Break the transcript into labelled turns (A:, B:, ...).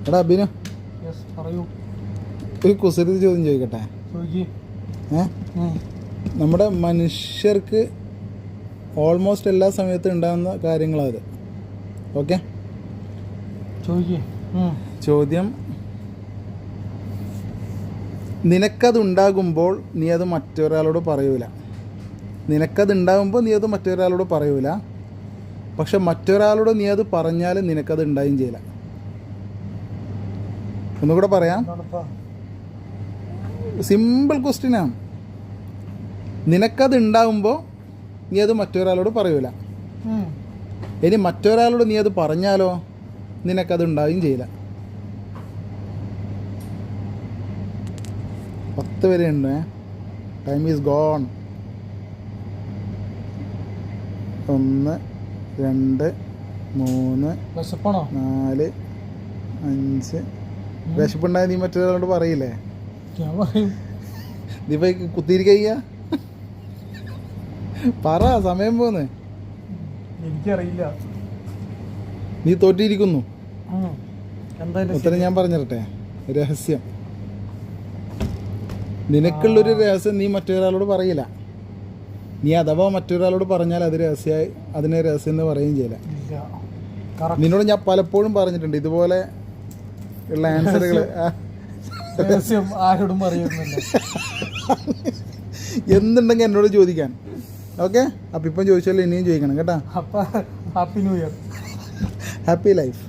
A: എടാ അഭിനു,
B: പറയൂ.
A: ഒരു കുസൃതി ചോദ്യം ചോദിക്കട്ടെ? നമ്മുടെ മനുഷ്യർക്ക് ഓൾമോസ്റ്റ് എല്ലാ സമയത്തും ഉണ്ടാകുന്ന കാര്യങ്ങളത്. ഓക്കെ, ചോദ്യം: നിനക്കതുണ്ടാകുമ്പോൾ നീ അത് മറ്റൊരാളോട് പറയൂല. നിനക്കതുണ്ടാകുമ്പോൾ നീ അത് മറ്റൊരാളോട് പറയൂല, പക്ഷെ മറ്റൊരാളോട് നീ അത് പറഞ്ഞാൽ നിനക്കത് ഉണ്ടായും ചെയ്യില്ല. ഒന്നുകൂടെ പറയാം, സിമ്പിൾ ക്വസ്റ്റ്യനാണ്. നിനക്കത് ഉണ്ടാകുമ്പോൾ നീ അത് മറ്റൊരാളോട് പറയൂല, ഇനി മറ്റൊരാളോട് നീ അത് പറഞ്ഞാലോ നിനക്കത് ഉണ്ടാവുകയും ചെയ്യില്ല. 10 വരെ ഉണ്ട്. Time is gone. 1 2 3 4 5. വിശപ്പുണ്ടായി നീ മറ്റൊരാളോട് പറയില്ലേ? നീ പോയി കുത്തിയിരിക്കുക. പറ, സമയം പോന്ന്.
B: എനിക്കറിയില്ല.
A: നീ തോറ്റിരിക്കുന്നു. ഉത്തരം ഞാൻ പറഞ്ഞിരട്ടെ? രഹസ്യം. നിനക്കുള്ളൊരു രഹസ്യം നീ മറ്റൊരാളോട് പറയില്ല. നീ അഥവാ മറ്റൊരാളോട് പറഞ്ഞാൽ അത് രഹസ്യമായി, അതിനെ രഹസ്യം എന്ന് പറയുകയും ചെയ്യില്ല. നിന്നോട് ഞാൻ പലപ്പോഴും പറഞ്ഞിട്ടുണ്ട് ഇതുപോലെ ഉള്ള ആൻസറുകൾ.
B: ആരോടും പറയുന്നില്ല.
A: എന്തുണ്ടെങ്കിൽ എന്നോട് ചോദിക്കാൻ. ഓക്കെ, അപ്പം ഇപ്പം ചോദിച്ചാലും ഇനിയും ചോദിക്കണം കേട്ടോ.
B: Happy new year,
A: happy life.